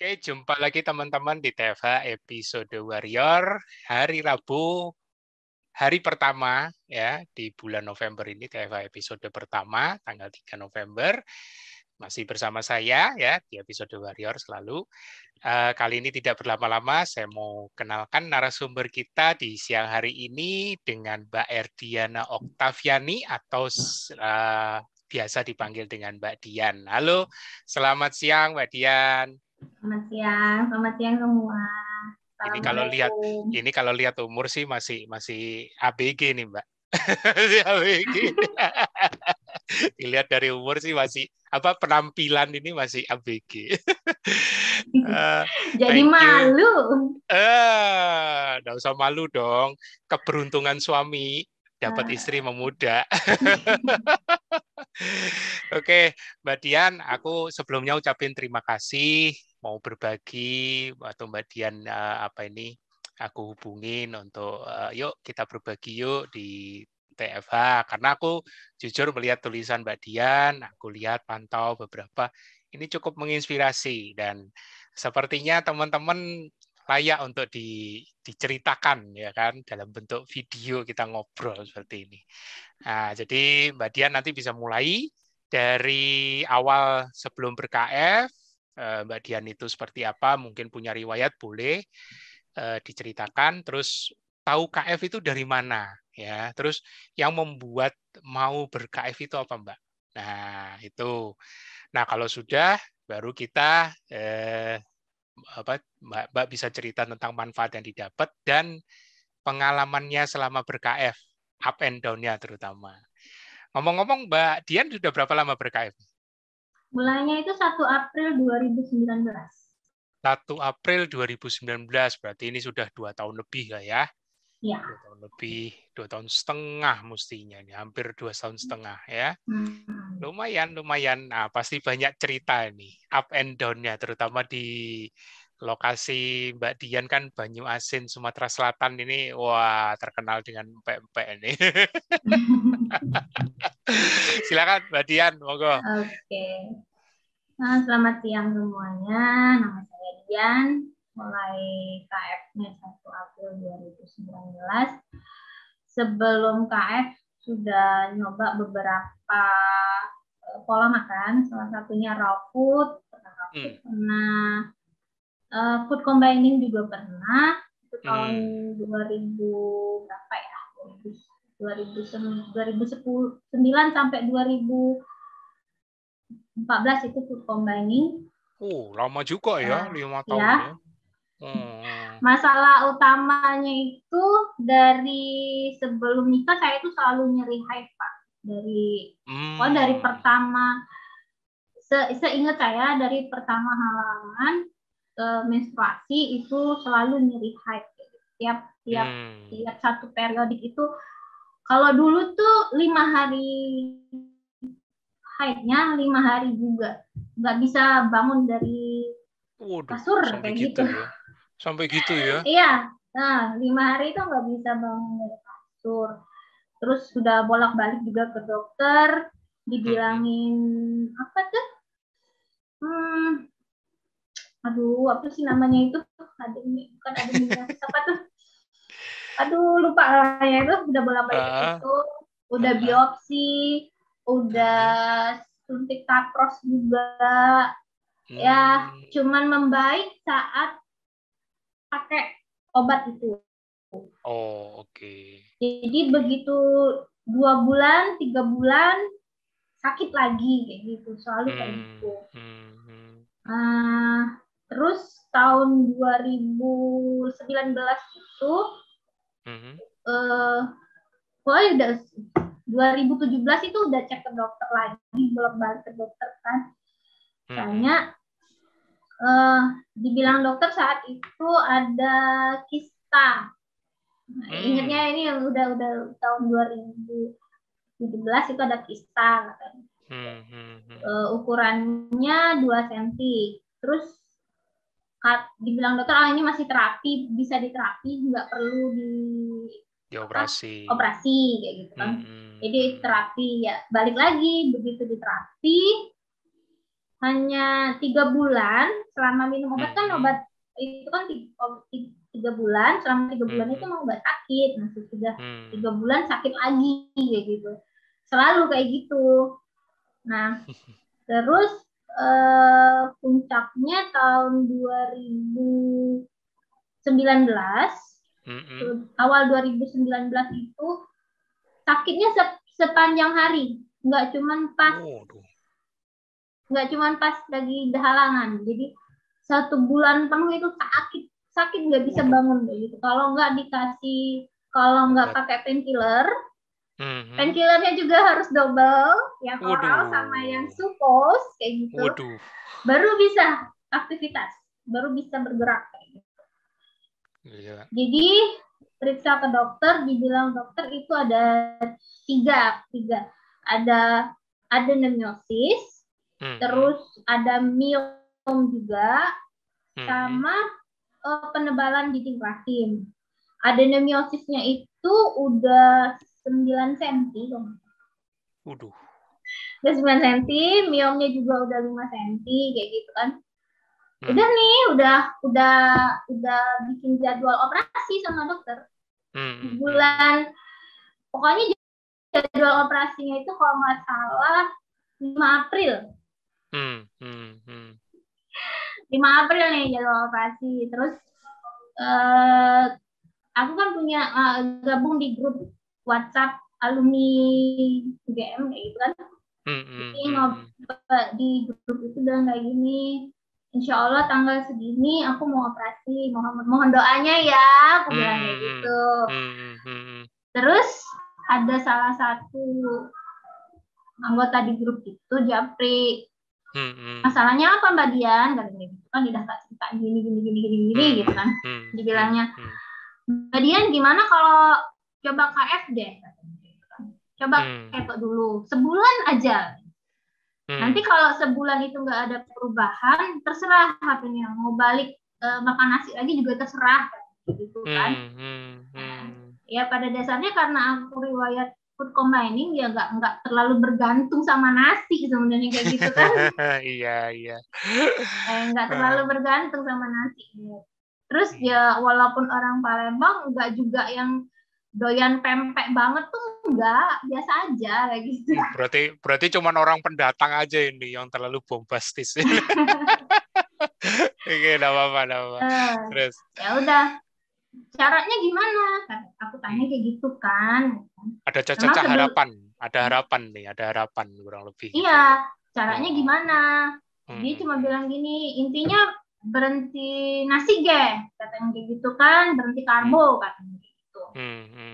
Oke, jumpa lagi teman-teman di TFH episode Warrior hari Rabu, hari pertama ya di bulan November ini, TFH episode pertama tanggal 3 November. Masih bersama saya ya di episode Warrior selalu. Kali ini tidak berlama-lama, saya mau kenalkan narasumber kita di siang hari ini dengan Mbak Erdiana Oktaviani atau biasa dipanggil dengan Mbak Dian. Halo, selamat siang Mbak Dian. Selamat siang semua. Ini Assalamualaikum. kalau lihat umur sih masih ABG nih, Mbak. Masih ABG. Dilihat dari umur sih masih penampilan ini masih ABG. Jadi Thank you. malu. Nggak usah malu dong. Keberuntungan suami dapat istri memuda. Oke, Mbak Dian, aku sebelumnya ucapin terima kasih mau berbagi atau Mbak Dian aku hubungin untuk yuk kita berbagi yuk di TFH karena aku jujur melihat tulisan Mbak Dian, aku lihat pantau beberapa ini cukup menginspirasi dan sepertinya teman-teman layak untuk diceritakan ya kan dalam bentuk video kita ngobrol seperti ini. Nah, jadi Mbak Dian nanti bisa mulai dari awal sebelum ber-KF, Mbak Dian itu seperti apa, mungkin punya riwayat, boleh diceritakan, terus tahu KF itu dari mana, ya. Terus yang membuat mau ber-KF itu apa, Mbak? Nah, itu. Nah, kalau sudah, baru kita Mbak bisa cerita tentang manfaat yang didapat dan pengalamannya selama ber-KF, up and down-nya terutama. Ngomong-ngomong, Mbak Dian sudah berapa lama ber-KF? Mulainya itu 1 April 2019. 1 April 2019, berarti ini sudah 2 tahun lebih lah ya. Ya. 2 tahun lebih, 2 tahun setengah mestinya, ini hampir 2 tahun setengah ya. Lumayan. Nah, pasti banyak cerita ini, up and down-nya, terutama di lokasi Mbak Dian kan Banyu Asin, Sumatera Selatan ini, wah terkenal dengan empek-empek ini. Silakan Mbak Dian, monggo. Oke. Selamat siang semuanya. Nama saya Dian. Mulai KF-nya 1 April 2019. Sebelum KF sudah nyoba beberapa pola makan, salah satunya raw food, pernah food combining juga pernah. Itu tahun 2000 berapa ya? 2009 sampai 2014 itu food combining. Lama juga ya, 5 tahun ya. Masalah utamanya itu dari sebelum nikah saya itu selalu nyeri haid, Pak. Dari pertama, seingat saya dari pertama halaman ke menstruasi itu selalu nyeri haid. Tiap satu periodik itu, kalau dulu tuh 5 hari haidnya, 5 hari juga nggak bisa bangun dari kasur kayak gitu. Sampai gitu ya? Iya, nah 5 hari itu nggak bisa bangun dari kasur. Terus sudah bolak-balik juga ke dokter, dibilangin apa tuh? Apa sih namanya itu? Bukan apa tuh? Aduh, lupa lah ya, itu udah bolak-balik itu, udah biopsi, udah suntik tapros juga. Ya, cuman membaik saat pakai obat itu. Oke. Jadi begitu 2 bulan, 3 bulan sakit lagi kayak gitu, selalu kayak gitu. Terus tahun 2019 itu, pokoknya udah 2017 itu udah cek ke dokter lagi, bolak-balik ke dokter kan. Tanya, dibilang dokter saat itu ada kista. Ingatnya ini yang udah tahun 2017 itu ada kista katanya. Ukurannya 2 cm. Terus dibilang dokter, ini masih terapi, bisa diterapi, nggak perlu operasi kayak gitu kan. Jadi terapi ya, balik lagi begitu diterapi hanya 3 bulan selama minum obat. Kan obat itu kan 3 bulan, selama 3 bulan itu mau obat sakit, masih sudah 3 bulan sakit lagi kayak gitu, selalu kayak gitu. Nah terus puncaknya tahun 2019, awal 2019 itu sakitnya sepanjang hari, nggak cuman pas lagi halangan. Jadi 1 bulan penuh itu sakit nggak bisa bangun gitu. Kalau nggak pakai painkiller, painkillernya juga harus double, yang oral sama yang supos kayak gitu. Baru bisa aktivitas, baru bisa bergerak kayak gitu. Jadi periksa ke dokter, dibilang dokter itu ada tiga. Ada adenomyosis, terus ada myom juga, sama penebalan dinding rahim. Adenomiosisnya itu udah 9 cm dong. Udah 9 cm, myomnya juga udah 5 cm kayak gitu kan. Udah nih, udah bikin jadwal operasi sama dokter. Pokoknya jadwal operasinya itu kalau nggak salah 5 April. 5 April nih jadwal operasi. Terus aku kan punya gabung di grup WhatsApp alumni UGM kayak gitu kan. Jadi di grup itu udah kayak gini, insya Allah tanggal segini aku mau operasi, mohon doanya ya, aku bilang kayak gitu. Terus ada salah satu anggota di grup itu japri, masalahnya apa Mbak Dian? Kan udah cerita gini gitu kan. Dibilangnya, Mbak Dian gimana kalau coba KF deh? Coba keto dulu, sebulan aja. Nanti kalau sebulan itu nggak ada perubahan, terserah katanya. Mau balik makan nasi lagi juga terserah, gitu kan. Ya pada dasarnya karena aku riwayat food combining, ya nggak terlalu bergantung sama nasi sebenarnya kayak gitu kan. Iya. Nggak terlalu bergantung sama nasi. Terus ya walaupun orang Palembang nggak juga yang doyan pempek banget tuh, enggak, biasa aja kayak gitu. Berarti cuman orang pendatang aja ini yang terlalu bombastis. Oke, enggak apa-apa. Terus ya udah, caranya gimana? Aku tanya kayak gitu kan. Ada harapan kurang lebih. Iya, caranya gimana? Dia cuma bilang gini, intinya berhenti nasi katanya kayak gitu kan, berhenti karbo katanya.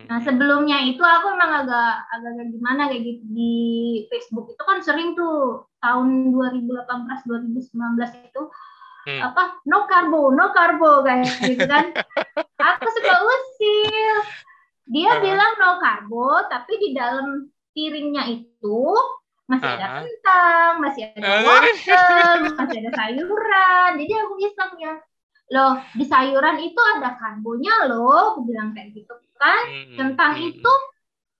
Nah sebelumnya itu aku emang agak gimana kayak gitu di Facebook itu kan sering tuh tahun 2018-2019 itu apa no karbo kayak gitu kan. Aku suka usil. Dia bilang no karbo, tapi di dalam piringnya itu masih ada kentang, masih ada wortel, masih ada sayuran. Jadi aku iseng ya, loh di sayuran itu ada karbonya loh, aku bilang kayak gitu kan. Kentang itu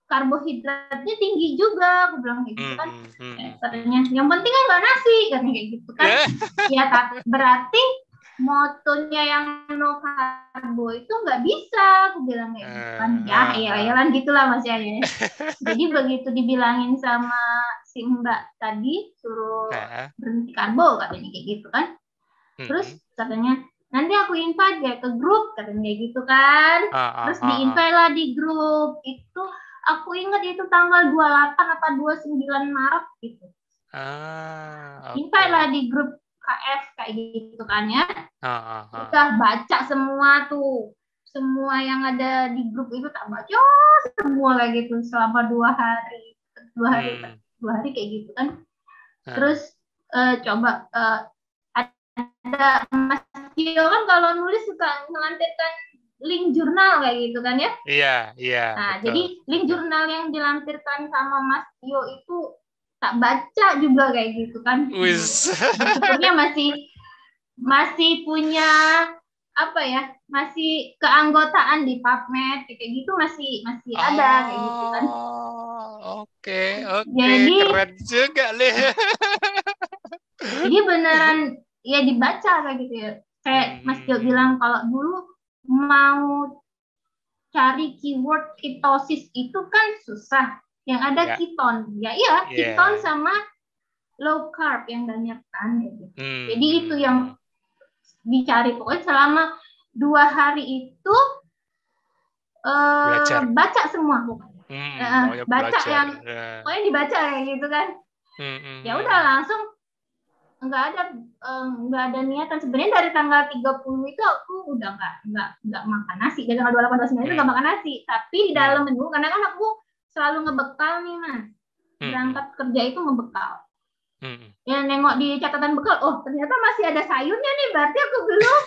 karbohidratnya tinggi juga, aku bilang kayak gitu kan. Katanya yang penting kan nggak nasi, katanya kayak gitu kan. Ya berarti motonya yang no karbo itu nggak bisa, aku bilang kayak gitu kan. Ya gitulah Mas ya. Jadi begitu dibilangin sama si Mbak tadi suruh berhenti karbo, katanya kayak gitu kan. Terus katanya nanti aku invite ya ke grup, katanya kayak gitu kan. Terus di-invite lah di grup itu. Aku ingat itu tanggal 28 atau 29 Maret gitu. Invite lah di grup KF kayak gitu kan ya. Udah baca semua tuh. Semua yang ada di grup itu tak baca semua kayak gitu selama 2 hari. 2 hari kayak gitu kan. Terus coba ada Mas Tio kan kalau nulis suka melampirkan link jurnal kayak gitu kan ya. Iya. Nah, betul. Jadi link jurnal yang dilampirkan sama Mas Tio itu tak baca juga kayak gitu kan. Bersyukurnya masih punya apa ya? Masih keanggotaan di PubMed kayak gitu masih ada kayak gitu kan. Oke. Jadi, keren juga nih. Jadi beneran ya dibaca kayak gitu ya. Kayak Mas Jo bilang kalau dulu mau cari keyword ketosis itu kan susah. Yang ada keton. Ya iya, keton sama low carb yang banyak kan gitu. Jadi itu yang dicari. Pokoknya selama 2 hari itu baca semua pokoknya. Baca yang pokoknya dibaca kayak gitu kan. Ya udah langsung nggak ada niatan. Sebenarnya dari tanggal 30 itu aku udah nggak makan nasi. Dari tanggal 28 29 itu nggak makan nasi. Tapi di dalam menu karena kan aku selalu ngebekal nih Mas. Berangkat kerja itu ngebekal. Ya nengok di catatan bekal, oh ternyata masih ada sayurnya nih, berarti aku belum.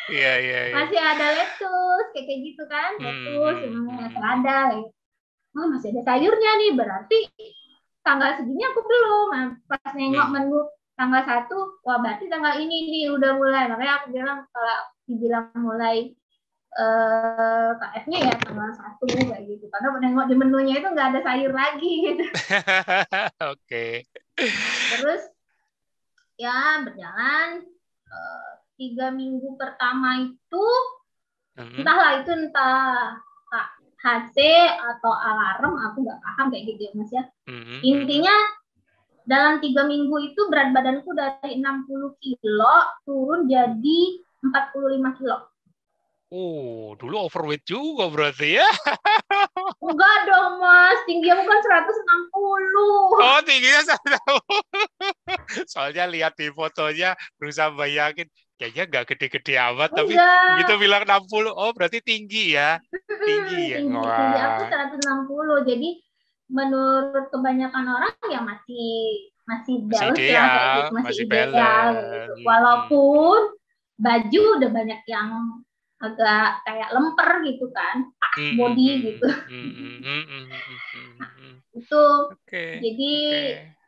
Iya. Masih ada lettuce kayak gitu kan, lettuce, selada. Oh masih ada sayurnya nih, berarti tanggal segini aku belum. Nah, pas nengok menu tanggal 1, wah berarti tanggal ini nih udah mulai. Makanya aku bilang kalau dibilang mulai KF-nya ya tanggal 1 kayak gitu. Karena nengok di menunya itu nggak ada sayur lagi gitu. Oke. Terus ya berjalan 3 minggu pertama itu entahlah itu entah HC atau alarm, aku nggak paham kayak gitu ya Mas ya. Intinya dalam 3 minggu itu berat badanku dari 60 kilo turun jadi 45 kilo. Oh, dulu overweight juga berarti ya? Enggak dong Mas, tinggi aku kan 160. Oh, tingginya 160. Soalnya lihat di fotonya, berusaha bayangin, kayaknya nggak gede-gede amat, tapi begitu bilang 60, oh berarti tinggi ya? Tinggi ya? Tinggi aku 160, jadi menurut kebanyakan orang ya masih balance lah kayak gitu, masih ideal gitu. Walaupun baju udah banyak yang agak kayak lemper gitu kan, body gitu. Itu jadi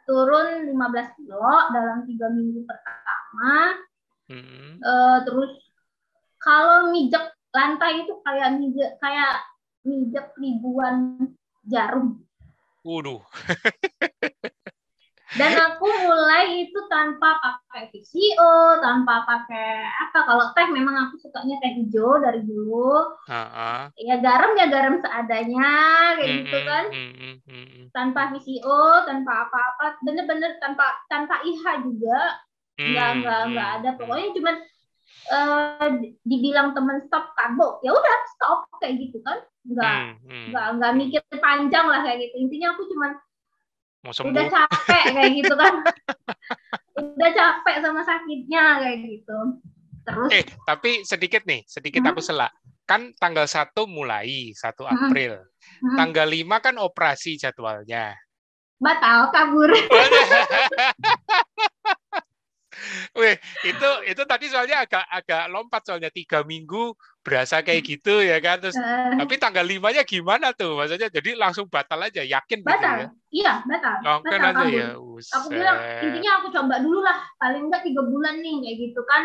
turun 15 kilo dalam 3 minggu pertama. Terus kalau mijek lantai itu kayak mijek ribuan jarum. Waduh. Dan aku mulai itu tanpa pakai VCO, tanpa pakai apa. Kalau teh memang aku sukanya teh hijau dari dulu. Ya garam seadanya kayak gitu kan. Tanpa VCO, tanpa apa-apa, bener-bener tanpa IH juga. Nggak ada. Pokoknya cuman dibilang temen stop karbo, ya udah stop kayak gitu kan. Nggak mikir panjang lah kayak gitu. Intinya aku cuman udah capek kayak gitu kan. Udah capek sama sakitnya kayak gitu. Terus tapi sedikit aku selak. Kan tanggal 1 mulai, 1 April. Tanggal 5 kan operasi jadwalnya. Batal, kabur. Wih, itu tadi soalnya agak lompat, soalnya 3 minggu berasa kayak gitu ya kan. Terus tapi tanggal 5-nya gimana tuh? Maksudnya jadi langsung batal aja, yakin batal. Gitu ya? Iya, batal. Batal aja kabur. Ya. Aku bilang intinya aku coba dulu lah, paling enggak 3 bulan nih kayak gitu kan.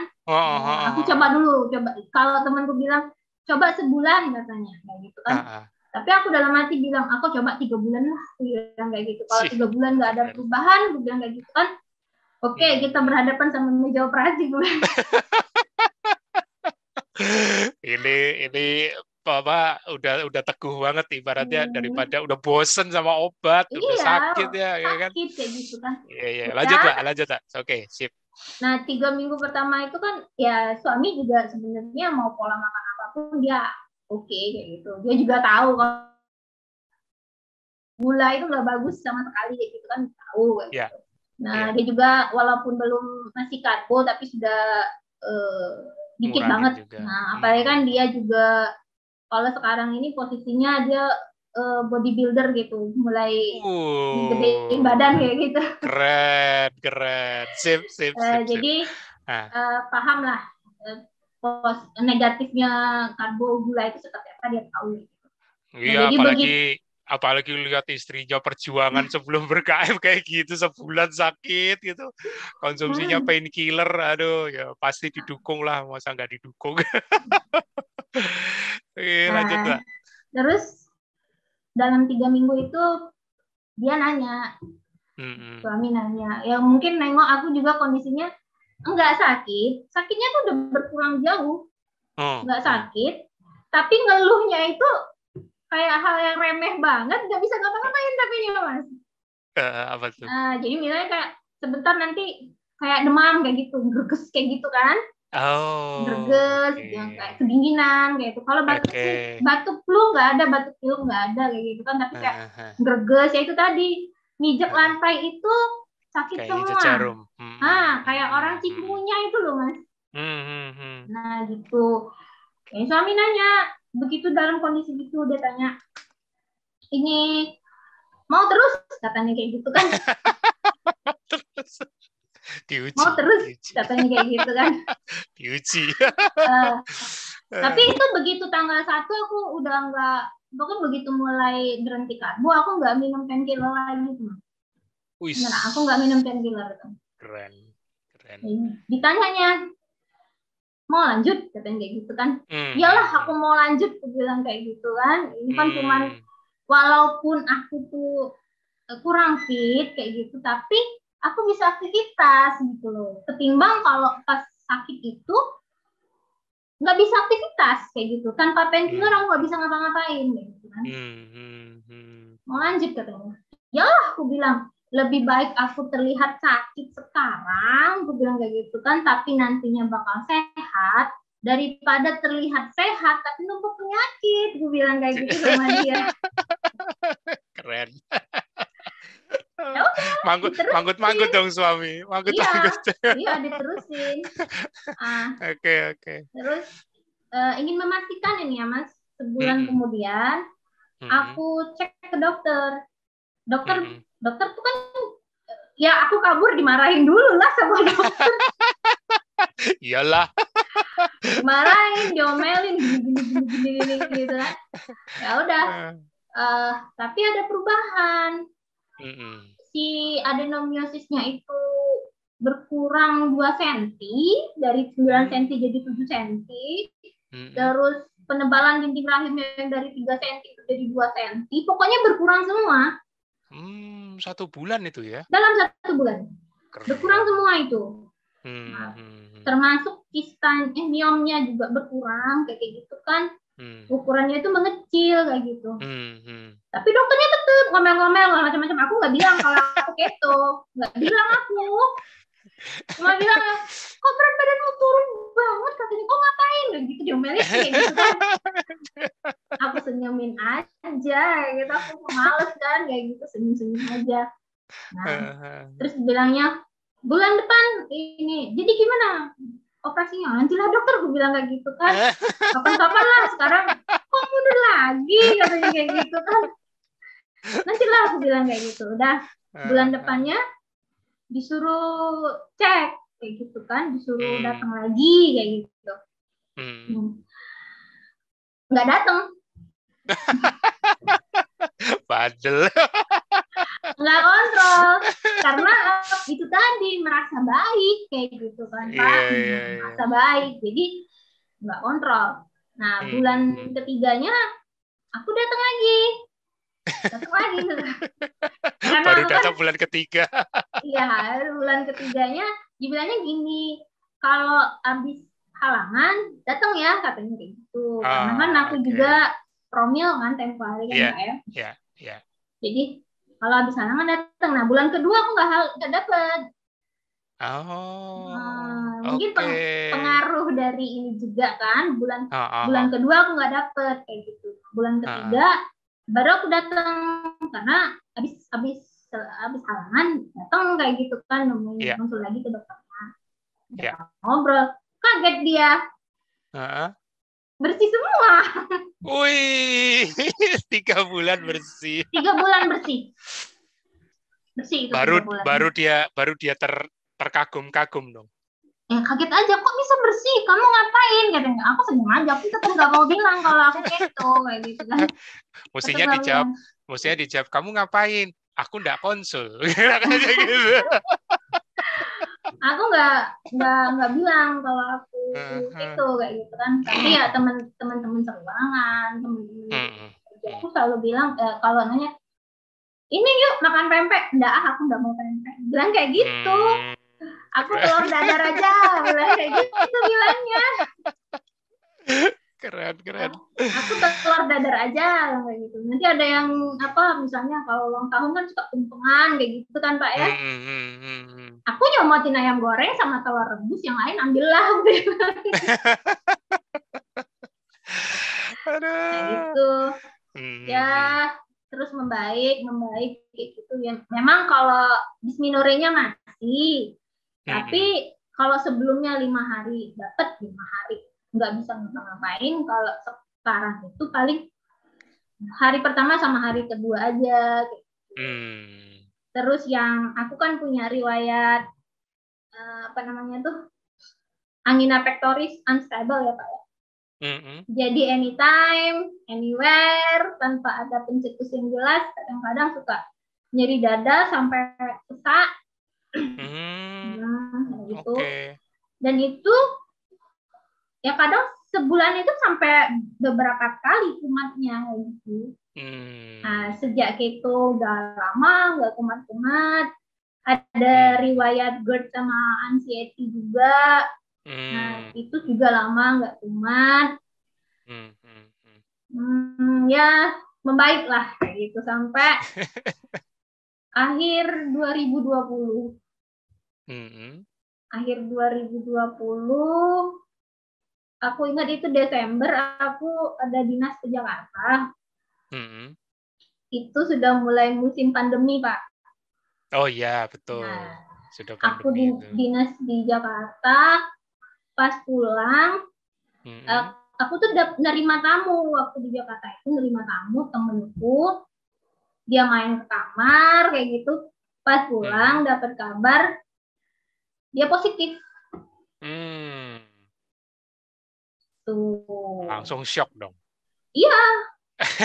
Aku coba dulu, kalau temanku bilang coba sebulan katanya kayak gitu kan. Tapi aku dalam hati bilang aku coba 3 bulan lah, bilang kayak gitu. Kalau 3 bulan nggak ada perubahan, aku bilang kayak gitu kan. Oke, kita berhadapan sama meja operasi gue. ini Bapak udah teguh banget ibaratnya, daripada udah bosen sama obat, udah sakit ya kan. Sakit kayak gitu kan. Iya. Lanjut Pak. Oke, sip. Nah, 3 minggu pertama itu kan ya suami juga sebenarnya mau pola makan apapun dia oke kayak gitu. Dia juga tahu kalau gula itu nggak bagus sama sekali kayak gitu kan, tahu kayak gitu. Nah, dia juga walaupun belum masih karbo tapi sudah dikit banget. Juga. Nah, apalagi kan dia juga kalau sekarang ini posisinya dia bodybuilder gitu, mulai gedein badan kayak gitu. Keren. Sip. Jadi paham lah negatifnya karbo gula itu seperti apa, dia tahu. Iya, apalagi lihat istrinya perjuangan sebelum ber-KF kayak gitu, sebulan sakit gitu, konsumsinya painkiller, aduh ya pasti didukung lah, masa nggak didukung. Lanjut Mbak. Terus dalam 3 minggu itu dia nanya, Suami nanya, ya mungkin nengok aku juga kondisinya enggak sakit, sakitnya tuh udah berkurang jauh, enggak sakit, tapi ngeluhnya itu kayak hal yang remeh banget, nggak bisa ngapa-ngapain tapi ya Mas. Apa tuh? Jadi misalnya kayak sebentar nanti kayak demam kayak gitu, greges kayak gitu kan. Greges, yang kayak kedinginan kayak itu. Kalau batuk flu nggak ada, batuk flu nggak ada kayak gitu kan. Tapi kayak greges ya itu tadi, mijek lantai itu sakit kayak semua. Jarum. Kayak orang cikungunya itu loh Mas. Nah gitu. Suami nanya, begitu dalam kondisi gitu dia tanya, ini mau terus katanya kayak gitu kan. Diuji. Mau terus katanya kayak gitu kan. Diuji. Tapi itu begitu tanggal 1 aku udah nggak, bahkan begitu mulai berhenti karbo aku nggak minum painkiller lagi tuh. Beneran, aku nggak minum painkiller tuh. Keren. Ditanyanya mau lanjut katanya kayak gitu kan. Iyalah aku mau lanjut, aku bilang kayak gitu kan. Ini kan cuman walaupun aku tuh kurang fit kayak gitu, tapi aku bisa aktivitas gitu loh. Ketimbang kalau pas sakit itu nggak bisa aktivitas kayak gitu. Tanpa painkiller aku nggak bisa ngapa-ngapain gitu kan. Mau lanjut katanya. Ya aku bilang lebih baik aku terlihat sakit sekarang, aku bilang kayak gitu kan, tapi nantinya bakal sehat daripada terlihat sehat tapi numpuk penyakit, aku bilang kayak gitu sama dia. Keren. Manggut dong suami. Iya diterusin. Oke. Terus ingin memastikan ini ya Mas, sebulan kemudian aku cek ke dokter. Dokter tuh kan ya aku kabur dimarahin dulu lah sama dokter. Iyalah. Dimarahin, diomelin gini gitu kan. Ya udah. Tapi ada perubahan. Si adenomiosisnya itu berkurang 2 cm, dari 9 cm jadi 7 cm. Terus penebalan dinding rahimnya yang dari 3 cm itu jadi 2 cm. Pokoknya berkurang semua. 1 bulan itu ya? Dalam 1 bulan. Berkurang semua itu. Termasuk miomnya juga berkurang kayak gitu kan. Ukurannya itu mengecil kayak gitu. Tapi dokternya tetap ngomel-ngomel macam-macam. Aku nggak bilang kalau aku keto, nggak bilang aku. Cuma bilang, kok berat badanmu turun banget katanya, kok ngapain gitu diomelin kayak gitu kan. Aku senyumin aja gitu, aku males kan kayak gitu, senyum-senyum aja. Nah, terus bilangnya bulan depan ini, jadi gimana operasinya? Nantilah dokter, aku bilang kayak gitu kan. Kapan-kapan lah, sekarang kok mundur lagi katanya kayak gitu kan. Nantilah aku bilang kayak gitu. Udah bulan depannya disuruh cek kayak gitu kan, disuruh datang lagi kayak gitu. Nggak datang. Padel. Nggak kontrol karena itu tadi merasa baik kayak gitu kan Pak. Merasa baik, jadi nggak kontrol. Nah bulan ketiganya aku datang lagi. Baru datang bulan ketiga. Iya, bulan ketiganya dibilangnya gini, kalau habis halangan datang ya katanya kayak gitu. Karena kan aku juga promil kan tempo hari kan Pak ya. Iya. Jadi kalau habis halangan datang. Nah bulan kedua aku nggak dapet. Mungkin pengaruh dari ini juga kan. Bulan kedua aku nggak dapet kayak gitu. Bulan ketiga baru aku datang karena habis halangan datang kayak gitu kan, nemuin konsul lagi ke dokternya. Ngobrol, kaget dia. Bersih semua. Wih, 3 bulan bersih. 3 bulan bersih. Bersih itu 3 bulan. Baru dia terkagum-kagum dong. Kaget aja, kok bisa bersih? Kamu ngapain? Katanya. Aku senyum aja, aku tetap nggak mau bilang kalau aku keto kayak gitu kan. Mestinya dijawab, kamu ngapain? Aku nggak konsul. Gitu. Aku nggak bilang kalau aku keto kayak gitu kan. Tapi ya teman-teman seruangan, teman-teman aku selalu bilang kalau nanya ini yuk makan pempek. Enggak, aku enggak mau pempek. Bilang kayak gitu. Aku telur dadar aja. Bilang kayak gitu bilangnya. Keren. Aku telur dadar aja kayak gitu. Nanti ada yang apa misalnya kalau ulang tahun kan suka tumpengan kayak gitu kan Pak ya. Aku nyomotin ayam goreng sama telur rebus, yang lain ambillah. Nah gitu. Ya terus membaik kayak gitu ya. Memang kalau bisminorenya masih, tapi kalau sebelumnya 5 hari dapat 5 hari nggak bisa ngapa-ngapain. Kalau sekarang itu paling hari pertama sama hari kedua aja. Terus yang aku kan punya riwayat apa namanya tuh angina pectoris unstable ya Pak ya. Jadi anytime, anywhere, tanpa ada pencetus yang jelas, kadang-kadang suka nyeri dada sampai sesak. Gitu. Dan itu ya kadang sebulan itu sampai beberapa kali kumatnya gitu. Nah, sejak itu udah lama nggak kumat-kumat. Ada riwayat GERD sama anxiety juga. Nah, itu juga lama nggak kumat. Ya, membaik lah kayak gitu sampai akhir 2020. Akhir 2020, aku ingat itu Desember, aku ada dinas ke Jakarta. Itu sudah mulai musim pandemi, Pak. Oh iya, betul. Nah, sudah aku dinas di Jakarta, pas pulang, aku tuh nerima tamu waktu di Jakarta itu, nerima tamu temenku, dia main ke kamar kayak gitu, pas pulang dapat kabar dia positif. Tuh. Langsung shock dong. Iya,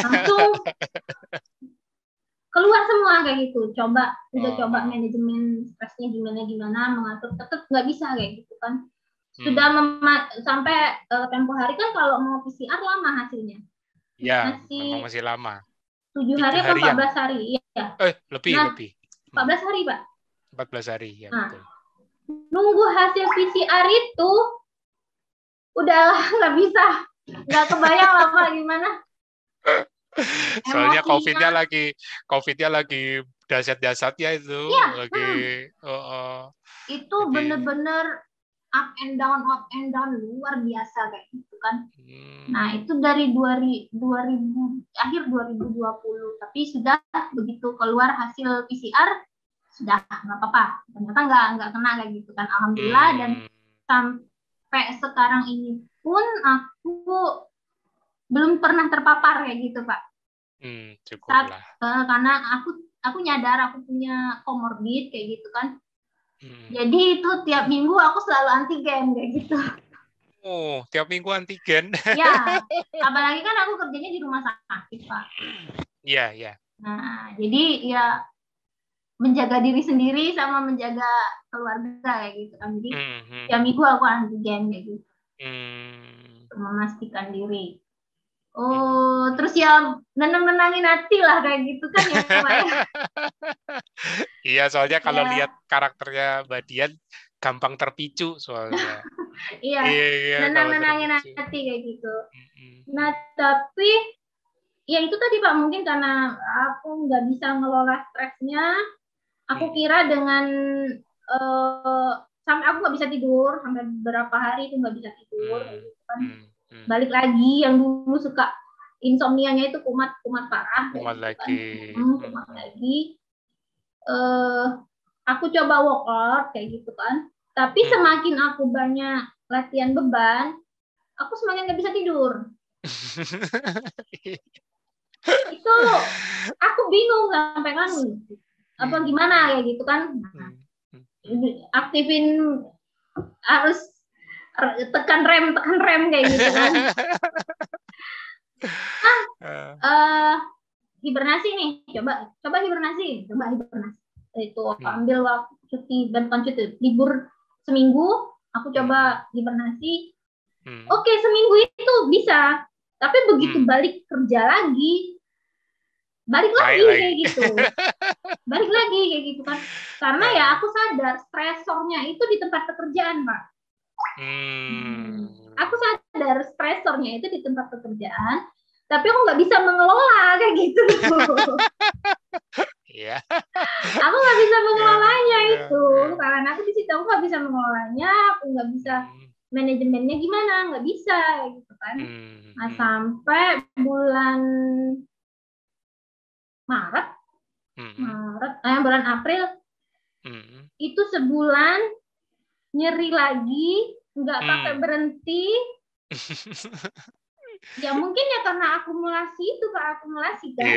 langsung keluar semua kayak gitu. Udah coba manajemen stresnya gimana, mengatur, tetap nggak bisa kayak gitu kan. Sudah sampai tempo hari kan kalau mau PCR lama hasilnya. Ya, memang masih lama. 7 hari atau 14 hari? Iya. Lebih. 14 hari, Pak. 14 hari, ya nah, betul. Nunggu hasil PCR itu udah nggak bisa. Nggak kebayang lah Pak gimana. Soalnya COVID-nya lagi dahsyat-dahsyatnya itu. Iya. Itu jadi bener-bener up and down luar biasa kayak gitu kan. Nah itu dari 2000 akhir 2020, tapi sudah begitu keluar hasil PCR sudah nggak apa-apa, ternyata nggak kena kayak gitu kan, alhamdulillah. Dan sampai sekarang ini pun aku belum pernah terpapar kayak gitu Pak. Syukurlah. Karena aku nyadar aku punya komorbid kayak gitu kan. Jadi itu tiap minggu aku selalu antigen kayak gitu. Oh, tiap minggu antigen. Ya, apalagi kan aku kerjanya di rumah sakit, Pak. Iya. Nah, jadi ya menjaga diri sendiri sama menjaga keluarga kayak gitu kan. Jadi tiap minggu aku antigen kayak gitu. Memastikan diri. Oh, terus ya nenangin hati lah kayak gitu kan ya, Pak ya. Iya, soalnya kalau lihat karakternya Mbak Dian gampang terpicu soalnya. Iya, nenangin hati kayak gitu. Nah, tapi ya itu tadi Pak, mungkin karena aku nggak bisa ngelola stresnya. Aku kira dengan sampai aku nggak bisa tidur, sampai beberapa hari itu nggak bisa tidur kayak gitu kan. Balik lagi yang dulu suka insomnianya itu kumat parah. Kumat lagi. Kumat lagi. Aku coba workout kayak gitu kan. Tapi semakin aku banyak latihan beban, aku semakin nggak bisa tidur. Itu aku bingung sampai kan apa gimana kayak gitu kan. Aktifin harus tekan rem kayak gitu kan. Hibernasi nih, coba hibernasi. Itu ambil waktu cuti, libur seminggu, aku coba hibernasi. Oke, seminggu itu bisa, tapi begitu balik kerja lagi balik lagi kayak gitu. Balik lagi kayak gitu kan. Karena ya aku sadar stresornya itu di tempat pekerjaan, Pak. Aku sadar stresornya itu di tempat pekerjaan, tapi aku nggak bisa mengelola kayak gitu. Iya. Aku nggak bisa mengelolanya itu, karena aku di situ aku nggak bisa mengelolanya, aku nggak bisa manajemennya gimana, nggak bisa gitu kan. Nah sampai bulan Maret, bulan April itu sebulan nyeri lagi, nggak pakai berhenti. Ya mungkin ya karena akumulasi itu kan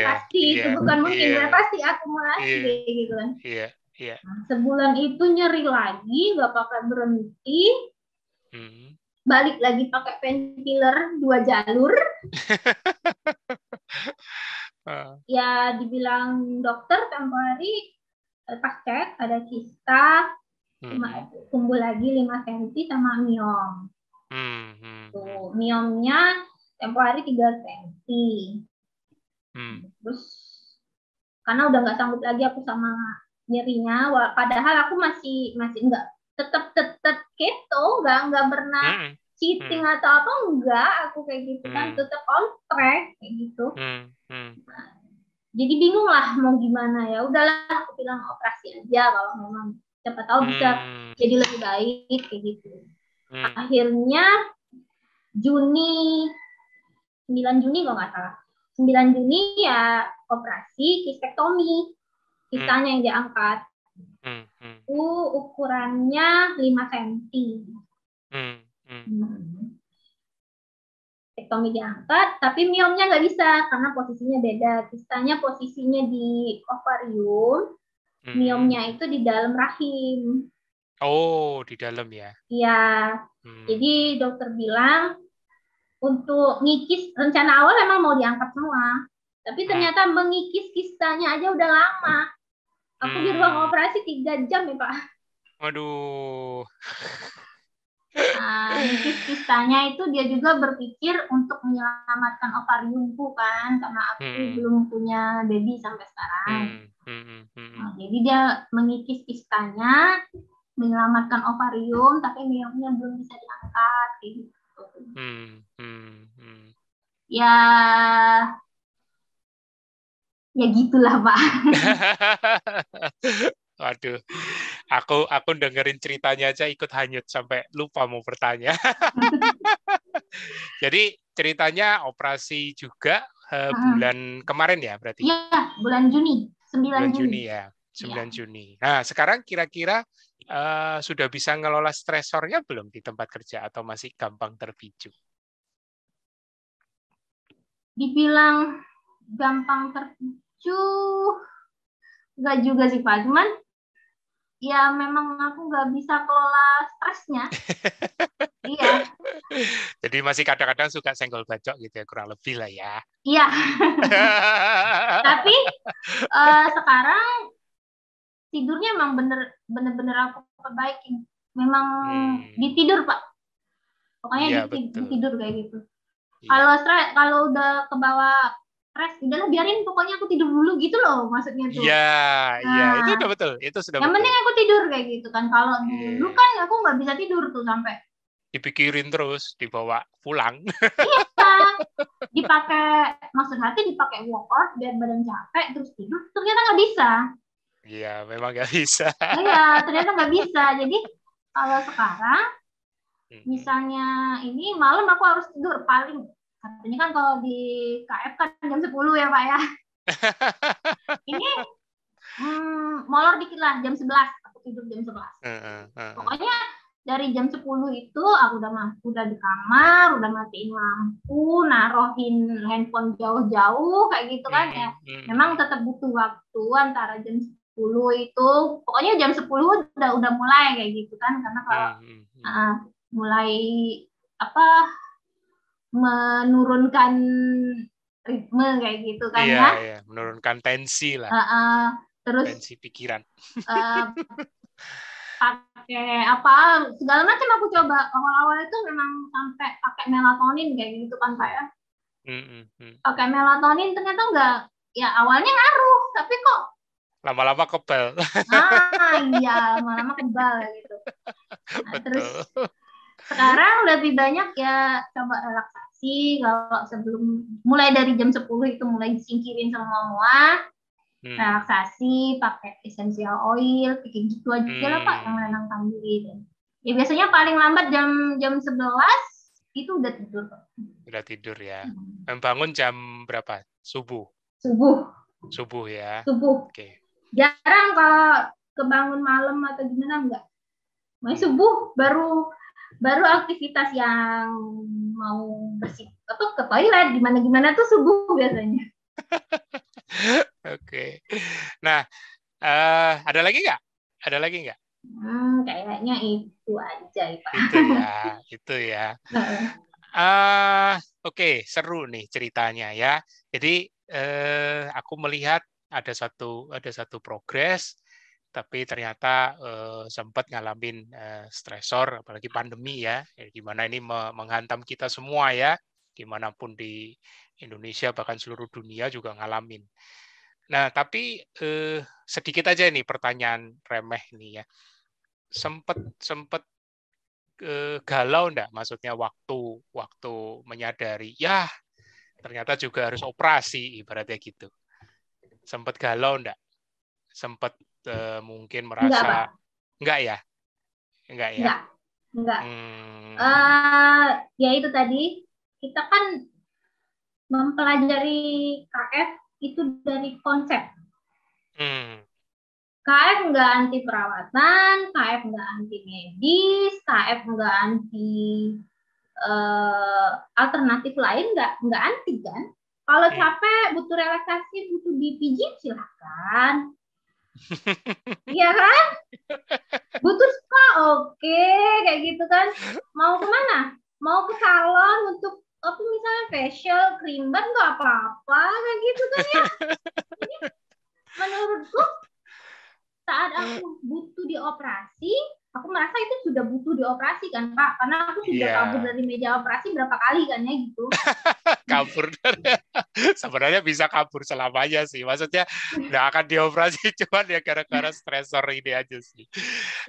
pasti itu bukan mungkin ya pasti akumulasi gitu kan. Nah, sebulan itu nyeri lagi, nggak pakai berhenti, balik lagi pakai painkiller 2 jalur. Ya dibilang dokter tempo hari pas cek ada kista, tumbuh lagi 5 cm sama miom. Tuh, miomnya tempo hari 3 cm. Terus karena udah nggak sanggup lagi aku sama nyerinya, padahal aku masih enggak tetap keto, nggak pernah cheating atau apa, enggak, aku kayak gitu kan, tetap on track kayak gitu. Nah, jadi bingung lah mau gimana, ya udahlah aku bilang operasi aja kalau memang siapa tahu bisa jadi lebih baik kayak gitu. Akhirnya 9 Juni kalau nggak salah, 9 Juni ya operasi kistektomi, kistanya yang diangkat. Ukurannya 5 cm. Kistektomi diangkat, tapi miomnya nggak bisa karena posisinya beda. Kistanya posisinya di ovarium, miomnya itu di dalam rahim. Oh, di dalam ya? Iya. Jadi dokter bilang untuk ngikis, rencana awal emang mau diangkat semua, tapi ternyata mengikis kistanya aja udah lama. Aku di ruang operasi 3 jam ya Pak. Waduh. Nah, ngikis kistanya itu dia juga berpikir untuk menyelamatkan ovariumku kan, karena aku belum punya baby sampai sekarang. Nah, jadi dia mengikis kistanya, menyelamatkan ovarium, tapi miomnya belum bisa diangkat gitu. Ya gitulah Pak. Waduh, aku dengerin ceritanya aja ikut hanyut sampai lupa mau bertanya. Jadi ceritanya operasi juga bulan kemarin ya berarti? Iya, bulan Juni, 9 bulan Juni. Ya, 9 Juni. Nah, sekarang kira-kira sudah bisa ngelola stresornya belum di tempat kerja atau masih gampang terpicu? Dibilang gampang terpicu, nggak juga sih Pak, cuman ya memang aku nggak bisa kelola stresnya. Iya. Jadi masih kadang-kadang suka senggol bacok gitu ya, kurang lebih lah ya. Iya. Tapi sekarang tidurnya memang bener-bener aku perbaikin. Memang ditidur Pak. Pokoknya ditidur kayak gitu. Kalau udah kebawa stres, udahlah biarin, pokoknya aku tidur dulu gitu loh maksudnya tuh. Iya, itu udah betul. Itu sudah yang betul. penting aku tidur kayak gitu kan. Kalau dulu kan aku nggak bisa tidur tuh sampai dipikirin terus, dibawa pulang. Iya, maksud hati dipakai workout biar badan capek terus tidur, ternyata nggak bisa. Iya, memang nggak bisa. Iya, ternyata nggak bisa. Jadi kalau sekarang, misalnya ini malam aku harus tidur paling, katanya kan kalau di KF kan jam 10 ya Pak ya. Ini molor dikit lah, jam 11 aku tidur jam 11. Pokoknya dari jam 10 itu aku udah di kamar, udah matiin lampu, naruhin handphone jauh-jauh kayak gitu kan ya. Memang tetap butuh waktu antara jam 10 itu, pokoknya jam 10 udah mulai kayak gitu kan, karena kalau mulai menurunkan ritme kayak gitu kan ya. Iya, menurunkan tensi lah. Terus tensi pikiran. Pakai segala macam aku coba. Awal-awal itu memang sampai pakai melatonin kayak gitu kan Pak ya. Pakai melatonin ternyata ya awalnya ngaruh, tapi kok lama-lama kebal. Iya, lama-lama kebal gitu. Nah, terus Betul. sekarang lebih banyak ya coba relaksasi. Kalau sebelum mulai dari jam 10 itu mulai disingkirin semua. Relaksasi, pakai essential oil, kayak gitu aja lah Pak, yang menenangkan diri. Ya biasanya paling lambat jam 11 itu udah tidur. Udah tidur ya. Bangun jam berapa? Subuh. Subuh ya. Subuh. Oke. Jarang kalau kebangun malam atau gimana enggak. Subuh baru aktivitas yang mau bersih atau ke toilet gimana tuh subuh biasanya. Oke. Nah, ada lagi nggak? Ada lagi nggak? Kayaknya itu aja Pak. Itu ya. Oke, seru nih ceritanya ya. Jadi aku melihat ada satu progres, tapi ternyata sempat ngalamin stresor, apalagi pandemi ya. Gimana ini menghantam kita semua ya, dimanapun di Indonesia bahkan seluruh dunia juga ngalamin. Nah, tapi sedikit aja nih pertanyaan remeh nih ya. Sempet galau enggak? Maksudnya waktu menyadari, ya ternyata juga harus operasi, ibaratnya gitu. Sempet galau enggak? Sempet mungkin merasa enggak ya? Enggak. Hmm. Ya itu tadi kita kan mempelajari KF itu dari konsep. KF nggak anti perawatan, KF nggak anti medis, KF nggak anti alternatif lain, nggak anti kan? Kalau capek butuh relaksasi, butuh dipijit silahkan. Iya kan? Butuh spa, oke, kayak gitu kan. Mau kemana? Mau ke salon untuk apa misalnya facial, cream bar nggak apa-apa, kayak gitu kan ya. Jadi, menurutku saat aku butuh dioperasi, aku merasa itu sudah butuh dioperasi kan Pak, karena aku sudah kabur dari meja operasi berapa kali kan ya gitu. Kabur sebenarnya bisa kabur selamanya sih, maksudnya nggak akan dioperasi cuman ya gara-gara stresor ini aja sih.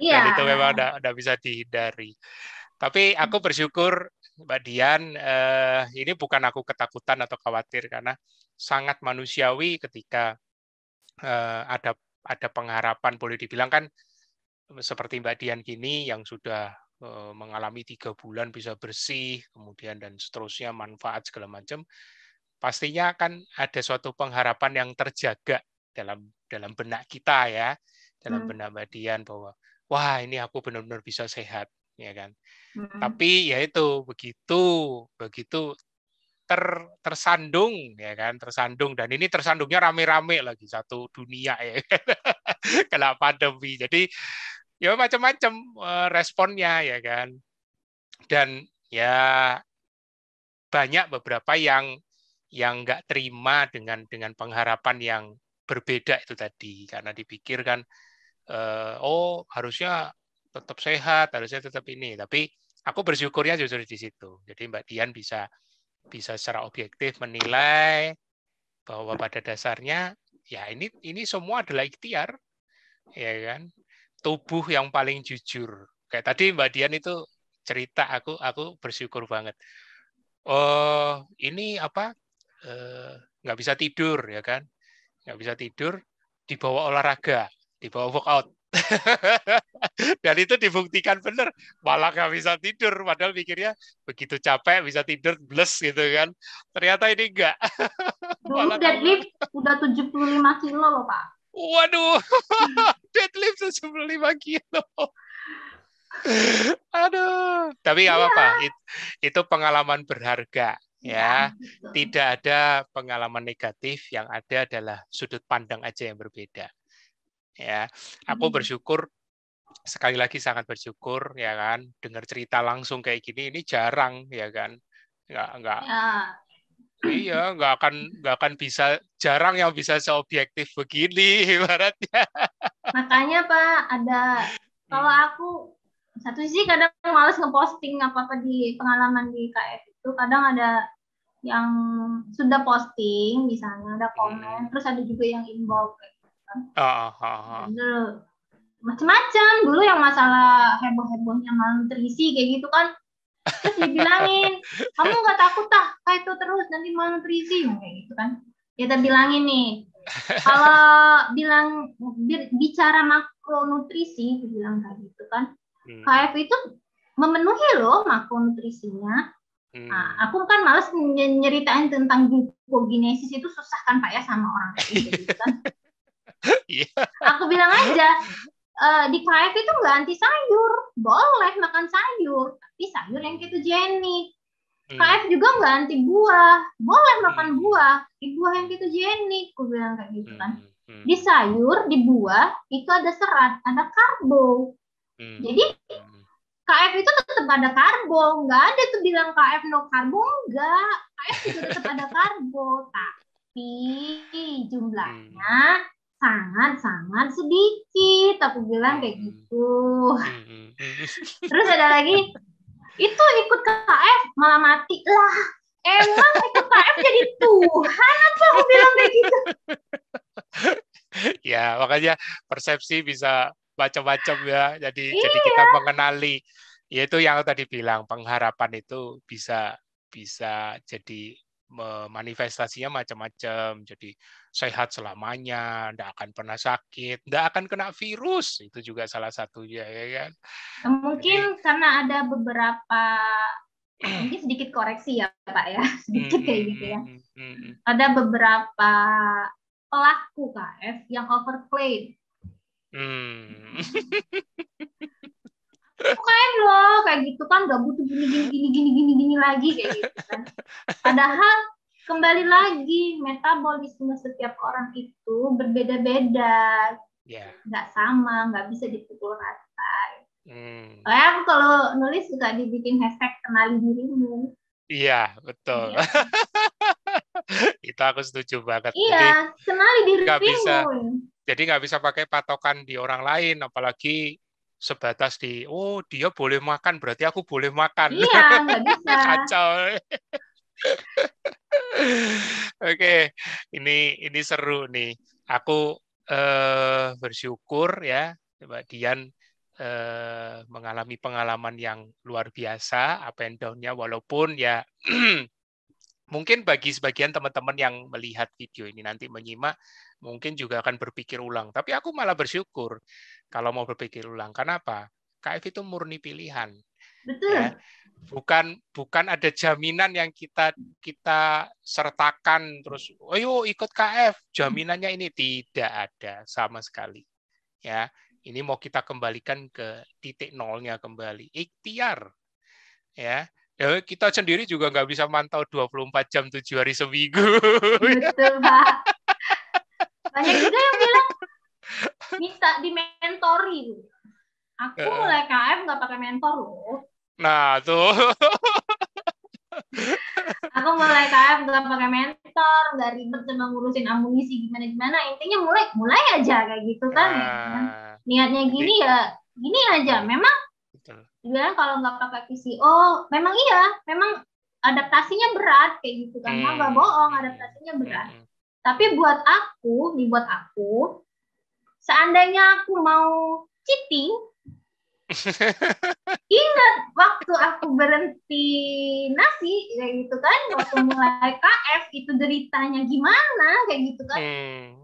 Dan itu memang nggak bisa dihindari. Tapi aku bersyukur Mbak Dian, ini bukan aku ketakutan atau khawatir, karena sangat manusiawi ketika ada pengharapan, boleh dibilang kan seperti Mbak Dian gini yang sudah mengalami 3 bulan bisa bersih, kemudian dan seterusnya manfaat segala macam, pastinya kan ada suatu pengharapan yang terjaga dalam benak kita ya, dalam benak Mbak Dian bahwa wah ini aku benar-benar bisa sehat, ya kan. Tapi ya itu begitu tersandung ya kan, tersandung, dan ini tersandungnya rame-rame lagi satu dunia ya kena pandemi. Jadi ya macam-macam responnya ya kan. Dan ya banyak beberapa yang nggak terima dengan pengharapan yang berbeda itu tadi, karena dipikir kan oh harusnya tetap sehat, harusnya tetap ini. Tapi aku bersyukurnya justru di situ. Jadi Mbak Dian bisa secara objektif menilai bahwa pada dasarnya ya ini semua adalah ikhtiar, ya kan. Tubuh yang paling jujur. Kayak tadi Mbak Dian itu cerita, aku bersyukur banget. Oh, ini apa? Nggak bisa tidur, ya kan? Nggak bisa tidur, dibawa olahraga, dibawa workout. Dan itu dibuktikan benar, malah nggak bisa tidur. Padahal pikirnya begitu capek bisa tidur, bles gitu kan. Ternyata ini enggak. Dulu deadlift udah 75 kilo loh Pak. Waduh, deadlift 75 kilo. Aduh, tapi nggak apa-apa. Itu pengalaman berharga. Ya, tidak ada pengalaman negatif, yang ada adalah sudut pandang aja yang berbeda. Ya, aku bersyukur, sekali lagi sangat bersyukur ya kan, dengar cerita langsung kayak gini ini jarang ya kan, nggak iya, nggak akan bisa, jarang yang bisa seobjektif begini ibaratnya. Makanya Pak, ada kalau aku satu sisi kadang males ngeposting apa-apa di pengalaman di KF itu, kadang ada yang sudah posting misalnya ada komen, terus ada juga yang inbox kayak gitu kan. Macam-macam dulu yang masalah heboh-hebohnya malnutrisi kayak gitu kan. Terus dibilangin, kamu nggak takut kayak itu terus nanti malnutrisi kayak gitu kan. Kita bilangin nih, kalau bilang bicara makronutrisi, dibilang kayak gitu kan, KF itu memenuhi loh makronutrisinya. Nah, aku kan males nyeritain tentang glukogenesis, itu susah kan Pak ya sama orang gitu kan. Aku bilang aja, di KF itu nggak anti sayur, boleh makan sayur, tapi sayur yang ketogenik. KF juga nggak anti buah, boleh makan buah, di buah yang ketogenik, aku bilang kayak gitu kan. Di sayur, di buah itu ada serat, ada karbo. Jadi KF itu tetap ada karbo, nggak ada tuh bilang KF no karbo, enggak. KF juga tetap ada karbo, tapi jumlahnya sangat-sangat sedikit, aku bilang kayak gitu. Terus ada lagi, itu ikut KF malah mati lah. Emang ikut KF jadi Tuhan apa, aku bilang kayak gitu. Ya, makanya persepsi bisa macam-macam ya. Jadi kita mengenali, yaitu yang tadi bilang, pengharapan itu bisa jadi manifestasinya macam-macam. Jadi sehat selamanya, tidak akan pernah sakit, tidak akan kena virus, itu juga salah satunya ya kan. Mungkin jadi, karena ada beberapa mungkin sedikit koreksi ya Pak ya, sedikit kayak gitu ya. Ada beberapa pelaku KF yang overclaim. KF loh kayak gitu kan, nggak butuh gini lagi kayak gitu kan. Padahal kembali lagi metabolisme setiap orang itu berbeda-beda, nggak sama, nggak bisa dipukul rata. Kayak aku kalau nulis suka dibikin hashtag kenali dirimu. Iya, betul. Iya. Itu aku setuju banget. Iya, kenali dirimu. Jadi nggak bisa pakai patokan di orang lain, apalagi sebatas dia boleh makan, berarti aku boleh makan. Iya, nggak bisa. Kacau. Oke, ini seru nih. Aku bersyukur ya, Mbak Dian mengalami pengalaman yang luar biasa, up and down-nya, walaupun ya mungkin bagi sebagian teman-teman yang melihat video ini nanti menyimak, mungkin juga akan berpikir ulang. Tapi aku malah bersyukur kalau mau berpikir ulang. Kenapa? KF itu murni pilihan. Betul. Ya. Bukan ada jaminan yang kita sertakan terus, ayo ikut KF, jaminannya ini tidak ada sama sekali. Ya. Ini mau kita kembalikan ke titik nolnya kembali, ikhtiar. Ya, kita sendiri juga nggak bisa mantau 24 jam 7 hari seminggu. Betul, Pak. Banyak juga yang bilang minta dimentori. Aku mulai KF nggak pakai mentor loh. Nah, tuh. Aku mulai KF nggak pakai mentor, nggak ribet sama ngurusin amunisi gimana. Intinya mulai aja kayak gitu kan. Niatnya gini ya, gini aja. Memang dibilang kalau nggak pakai PCO, memang adaptasinya berat kayak gitu kan. Nggak bohong, adaptasinya berat. Tapi buat aku, seandainya aku mau cheating, ingat waktu aku berhenti nasi kayak gitu kan, waktu mulai KF itu deritanya gimana kayak gitu kan.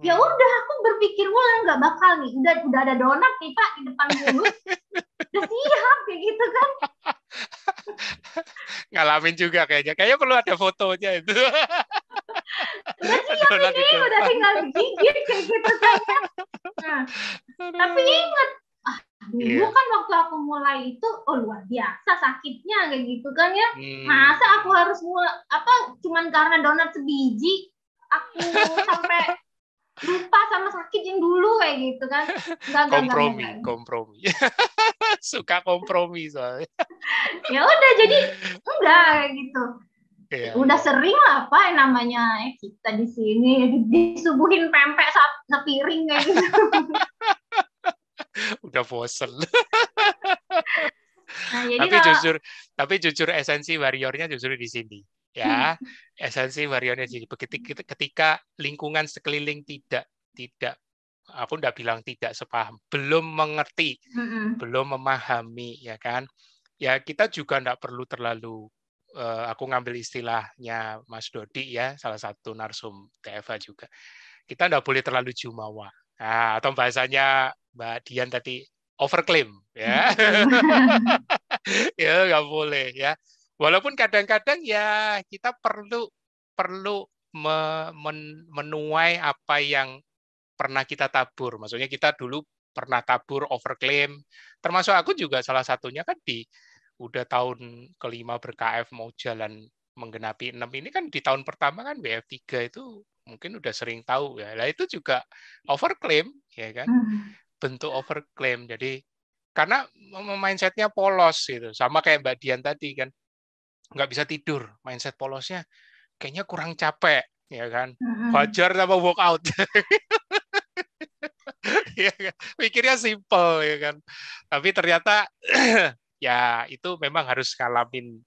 Ya udah, aku berpikir ulang, nggak bakal nih, udah ada donat nih Pak di depan mulut, udah siap kayak gitu kan. Ngalamin juga kayaknya perlu ada fotonya itu. Udah siap ini, udah tinggal digigit kayak gitu kan. Nah, tapi ingat, dulu kan waktu aku mulai itu, luar biasa sakitnya kayak gitu kan ya. Masa aku harus cuman karena donat sebiji aku sampai lupa sama sakit yang dulu kayak gitu kan. Kompromi. Suka kompromi soalnya. Ya udah, jadi enggak kayak gitu. Udah sering lah Pak, namanya kita di sini disuguhin pempek sepiring kayak gitu. Udah bosen. Nah, jadi tapi jujur esensi warriornya justru di sini. Ya, esensi warrior energy. Ketika lingkungan sekeliling tidak aku nggak bilang tidak sepaham, belum mengerti, belum memahami, ya kan? Ya kita juga nggak perlu terlalu, aku ngambil istilahnya Mas Dodi ya, salah satu narsum TFA juga. Kita nggak boleh terlalu jumawa. Nah, atau bahasanya Mbak Dian tadi overclaim, ya. Ya nggak boleh ya. Walaupun kadang-kadang ya kita perlu menuai apa yang pernah kita tabur. Maksudnya kita dulu pernah tabur overclaim. Termasuk aku juga salah satunya kan udah tahun kelima ber-KF mau jalan menggenapi 6 ini kan di tahun pertama kan WF3 itu mungkin udah sering tahu ya. Lah itu juga overclaim ya kan. Bentuk overclaim. Jadi karena mindsetnya polos gitu. Sama kayak Mbak Dian tadi kan. Nggak bisa tidur. Mindset polosnya kayaknya kurang capek ya kan. Wajar sama workout. Ya kan? Pikirnya simple ya kan. Tapi ternyata ya itu memang harus ngalamin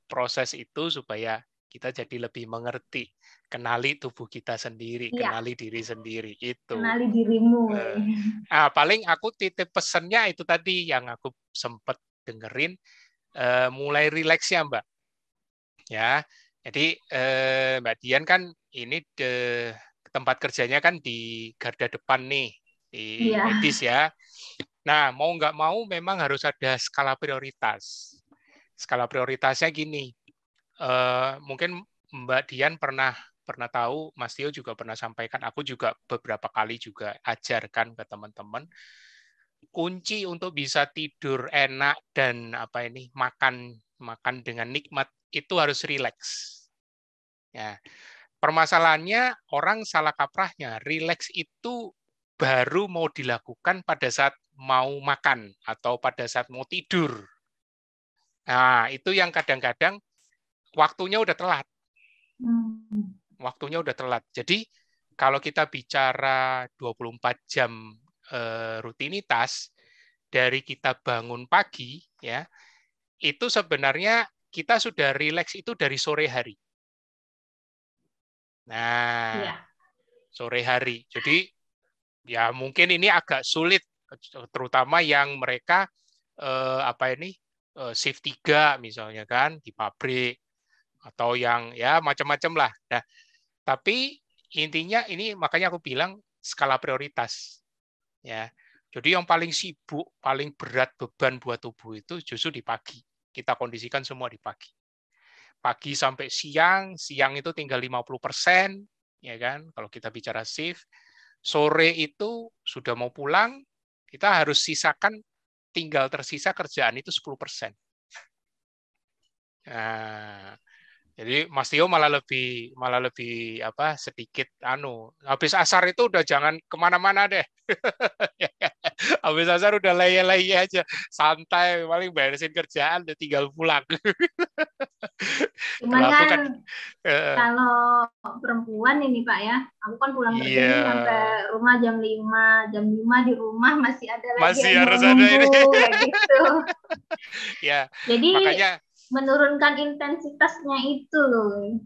proses itu supaya kita jadi lebih mengerti, kenali tubuh kita sendiri, kenali diri sendiri itu. Kenali dirimu. Paling aku titip pesennya itu tadi yang aku sempat dengerin, mulai rileks ya Mbak. Ya, jadi Mbak Dian kan ini tempat kerjanya kan di garda depan nih di medis ya. Nah, mau nggak mau memang harus ada skala prioritas. Skala prioritasnya gini, mungkin Mbak Dian pernah tahu, Mas Tio juga pernah sampaikan, aku juga beberapa kali juga ajarkan ke teman-teman, kunci untuk bisa tidur enak dan makan dengan nikmat itu harus rileks. Ya, permasalahannya orang salah kaprahnya, rileks itu baru mau dilakukan pada saat mau makan atau pada saat mau tidur. Nah, itu yang kadang-kadang waktunya udah telat. Waktunya udah telat. Jadi, kalau kita bicara 24 jam rutinitas, dari kita bangun pagi, ya, itu sebenarnya kita sudah rileks itu dari sore hari. Nah, sore hari. Jadi, ya mungkin ini agak sulit, terutama yang mereka shift 3 misalnya kan di pabrik atau yang ya macam-macam lah. Nah, tapi intinya ini makanya aku bilang skala prioritas. Ya. Jadi yang paling sibuk, paling berat beban buat tubuh itu justru di pagi. Kita kondisikan semua di pagi. Pagi sampai siang, siang itu tinggal 50%, ya kan? Kalau kita bicara shift, sore itu sudah mau pulang, kita harus sisakan, tinggal tersisa kerjaan itu 10%. Nah, jadi Mas Tio malah lebih sedikit habis asar itu udah jangan kemana-mana deh. Habis asar udah leye-leye aja, santai, paling beresin kerjaan udah tinggal pulang. Cuman kan kalau perempuan ini Pak ya, aku kan pulang kerja ini sampai rumah jam 5 di rumah masih ada lagi yang harus ada ini. Kayak gitu. Ya. Jadi makanya menurunkan intensitasnya itu loh.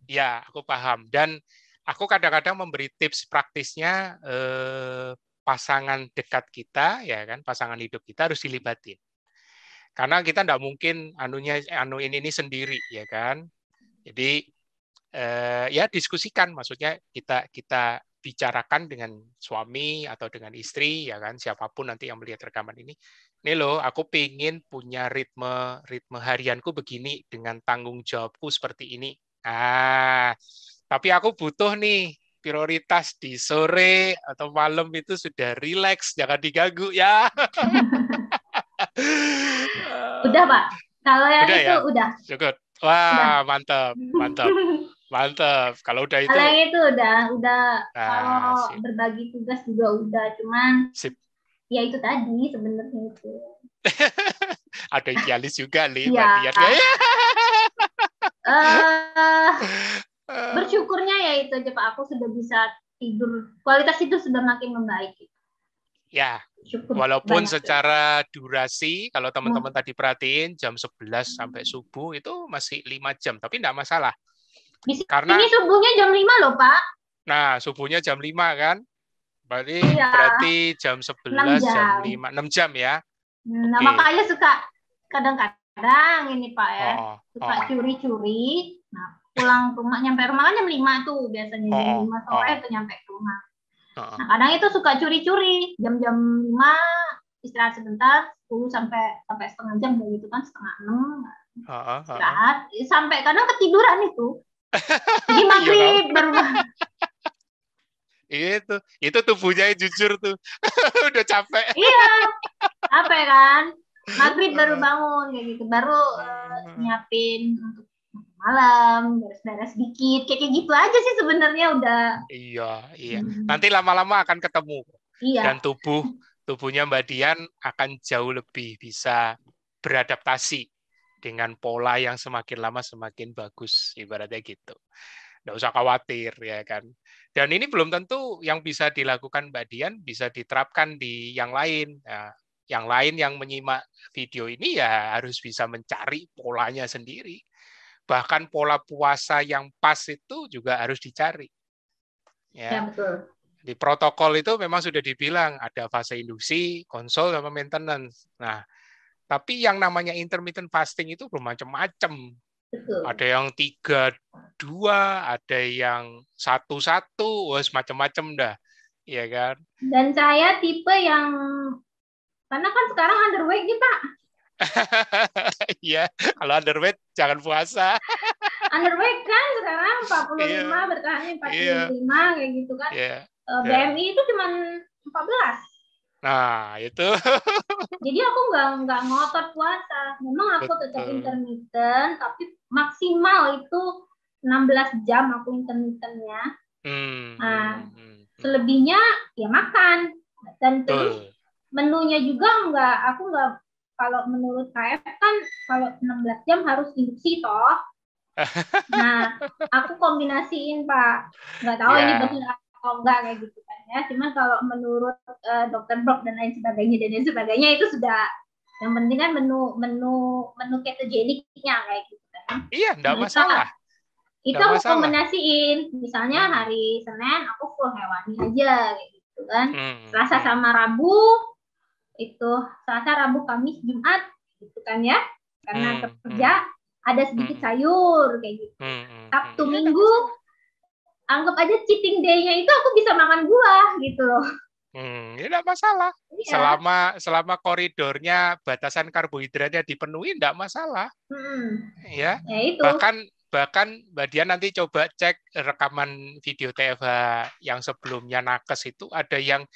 Ya, aku paham. Dan aku kadang-kadang memberi tips praktisnya, pasangan dekat kita, ya kan, pasangan hidup kita harus dilibatin. Karena kita tidak mungkin ini sendiri, ya kan. Jadi ya diskusikan, maksudnya kita bicarakan dengan suami atau dengan istri, ya kan, siapapun nanti yang melihat rekaman ini. Ini loh, aku pengen punya ritme harianku begini dengan tanggung jawabku seperti ini. Tapi aku butuh nih prioritas di sore atau malam itu sudah rileks, jangan diganggu ya. Udah Pak, kalau yang udah itu ya? udah. Cukup. Wah, mantap. Mantap. Kalau udah itu. Kalau yang itu udah. Kalau berbagi tugas juga udah, cuman ya itu tadi sebenarnya itu. Ada idealis juga nih, Mbak Dian. Ya. Bersyukurnya ya itu aja Pak, aku sudah bisa tidur, kualitas itu sudah makin membaik. Ya, walaupun secara durasi, kalau teman-teman tadi perhatiin, jam 11 sampai subuh itu masih 5 jam, tapi tidak masalah. Di sini subuhnya jam 5 loh, Pak. Nah, subuhnya jam 5 kan? Berarti jam 11, jam 5, 6 jam ya? Nah, makanya suka kadang-kadang ini Pak ya, suka curi-curi. Nah, pulang rumah, nyampe rumah kan jam 5 tuh biasanya, jam 5 sore tuh nyampe rumah. Nah, kadang itu suka curi-curi, jam-jam 5 istirahat sebentar, 10 sampai setengah jam gitu kan, setengah 6 istirahat, sampai kadang ketiduran itu. Jadi maghrib baru itu tubuhnya jujur tuh. Udah capek. Iya, capek kan. Maghrib baru bangun kayak gitu, baru nyiapin untuk malam, beres-beres dikit, kayak gitu aja sih sebenarnya udah. Iya. Nanti lama-lama akan ketemu. Iya. Dan tubuhnya Mbak Dian akan jauh lebih bisa beradaptasi dengan pola yang semakin lama semakin bagus, ibaratnya gitu. Nggak usah khawatir ya kan. Dan ini belum tentu yang bisa dilakukan Mbak Dian bisa diterapkan di yang lain. Nah, yang lain yang menyimak video ini ya harus bisa mencari polanya sendiri. Bahkan pola puasa yang pas itu juga harus dicari. Ya betul. Di protokol itu memang sudah dibilang ada fase induksi, konsul, sama maintenance. Nah, tapi yang namanya intermittent fasting itu bermacam-macam. Ada yang 3-2, ada yang 1-1, macam-macam dah, ya kan? Dan saya tipe yang, karena kan sekarang underweight nih Pak. Iya, kalau underweight jangan puasa. Underweight kan sekarang 45, bertahannya 45 kayak gitu kan. BMI itu cuma 14. Nah, itu. Jadi aku nggak ngotot puasa. Memang aku tetap intermittent, tapi maksimal itu 16 jam aku intermittentnya. Nah, selebihnya ya makan. Dan terus menunya juga aku nggak, kalau menurut KF kan kalau 16 jam harus induksi toh. Nah, aku kombinasiin Pak. Nggak tahu ini benar atau enggak kayak gitu kan ya. Cuman kalau menurut dokter Brock dan lain sebagainya itu sudah, yang penting kan menu ketogeniknya kayak gitu kan. Iya, enggak masalah. Itu aku kombinasiin. Misalnya hari Senin aku full hewani aja kayak gitu kan. Selasa sama Rabu itu, Selasa, Rabu, Kamis, Jumat gitu kan ya. Karena kerja ada sedikit sayur kayak gitu. Sabtu, Minggu anggap aja cheating day-nya itu aku bisa makan buah gitu loh. Tidak masalah. Iya. Selama koridornya, batasan karbohidratnya dipenuhi, tidak masalah. Ya itu. Bahkan Mbak Dian nanti coba cek rekaman video TFH yang sebelumnya nakes itu, ada yang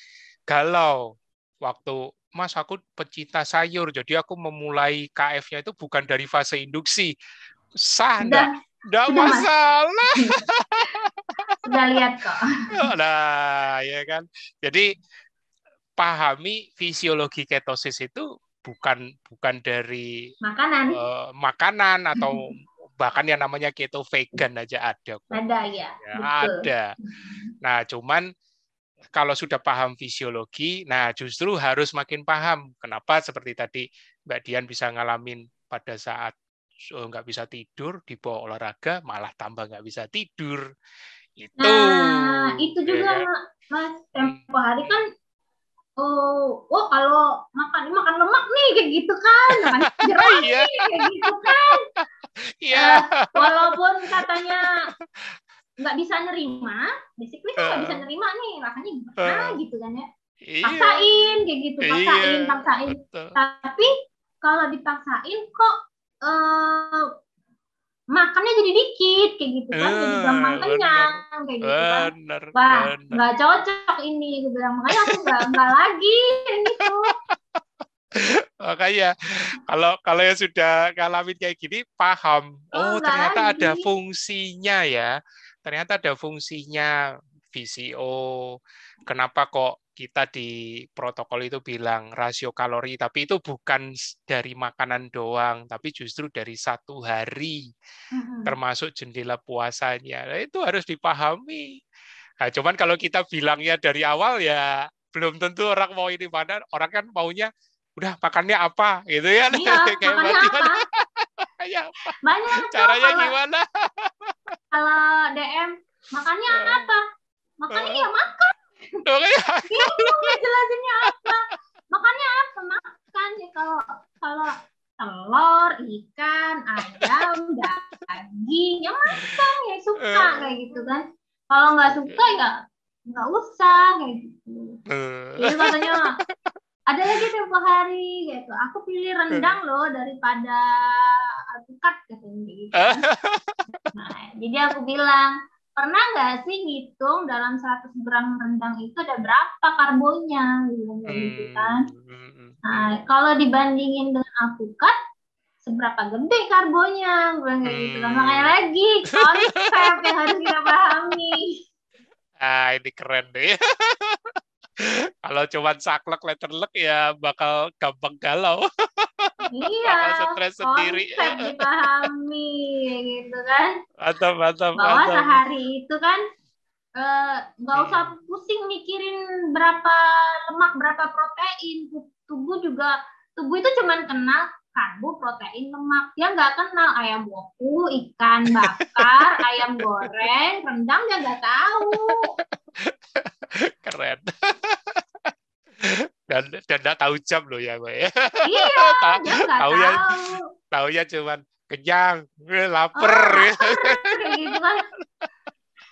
galau waktu, Mas, aku pecinta sayur, jadi aku memulai KF-nya itu bukan dari fase induksi. Sah enggak? Enggak masalah. Sudah lihat kok. Nah, ya kan. Jadi pahami fisiologi ketosis itu bukan dari makanan atau bahkan yang namanya keto vegan aja ada kok. Ada ya. Ada. Nah, cuman kalau sudah paham fisiologi, nah justru harus makin paham kenapa seperti tadi Mbak Dian bisa ngalamin pada saat nggak bisa tidur, dibawa olahraga malah tambah nggak bisa tidur. Itu juga ya, Mas, tempo hari kan kalau makan lemak nih kayak gitu kan, makan jeruk nih kayak gitu kan. Walaupun katanya nggak bisa nerima, basically kan nggak bisa nerima nih, rasanya gimana gitu kan ya. Paksain kayak gitu, paksain. Tapi kalau dipaksain kok makannya jadi dikit kayak gitu kan, jadi gampang kenyang kayak gitu kan. Wah, nggak cocok ini, gue bilang, makanya aku nggak lagi gitu. Makanya kalau yang sudah ngalamin kayak gini paham, ternyata lagi. Ada fungsinya ya, ternyata ada fungsinya VCO. Kenapa kok kita di protokol itu bilang rasio kalori, tapi itu bukan dari makanan doang, tapi justru dari satu hari, termasuk jendela puasanya. Nah, itu harus dipahami. Nah, cuman kalau kita bilangnya dari awal ya belum tentu orang mau ini, mana orang kan maunya udah makannya apa gitu ya. Iya, kayak makannya apa? Ya, apa? Banyak Caranya gimana? kalau DM makannya apa? Makannya ya makan. Bingung ngejelasinnya apa? Makannya apa? Makan ya kalau telur, ikan, ayam, daging, ya makan ya suka kayak gitu kan. Kalau nggak suka ya nggak usah kayak gitu. Jadi katanya ada lagi tempo hari gitu. Aku pilih rendang loh daripada alpukat katanya gitu. Nah, jadi aku bilang, pernah nggak sih ngitung dalam 100 gram rendang itu ada berapa karbonnya gitu kan? Nah, kalau dibandingin dengan alpukat, seberapa gede karbonnya gitu kan? Makanya lagi konsep yang harus kita pahami. Ini keren deh. Kalau cuma saklek letterlek ya bakal gampang galau. Iya, stres sendiri. konsep dipahami gitu kan. Mantap. Bahwa sehari itu kan nggak usah pusing mikirin berapa lemak, berapa protein. Tubuh itu cuman kenal karbo, protein, lemak. Dia nggak kenal ayam woku, ikan bakar, ayam goreng, rendang dia nggak tahu. Keren. Dan nggak tahu jam loh ya gue. Iya, dia nggak tahu. Taunya cuman kenyang, lapar. Gitu kan.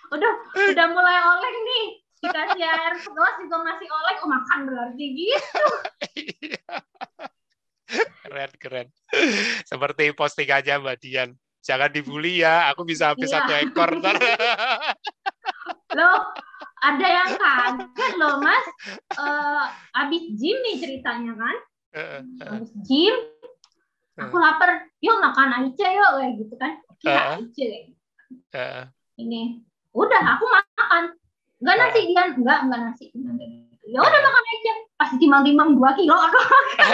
Udah mulai oleng nih. Dikasih air segelas juga masih oleng. Oh, makan berarti gitu. Keren. Seperti posting aja Mbak Dian. Jangan dibully ya, aku bisa habis 1 ekor. Loh, ada yang kaget loh Mas. Abis gym nih ceritanya kan. Abis gym, aku lapar. Yuk makan aja yuk kayak gitu kan. Kira aja ini. Udah aku makan. Enggak nasi Dian, enggak nasi. Ya udah makan aja. Pas timang-timang 2 kilo aku makan.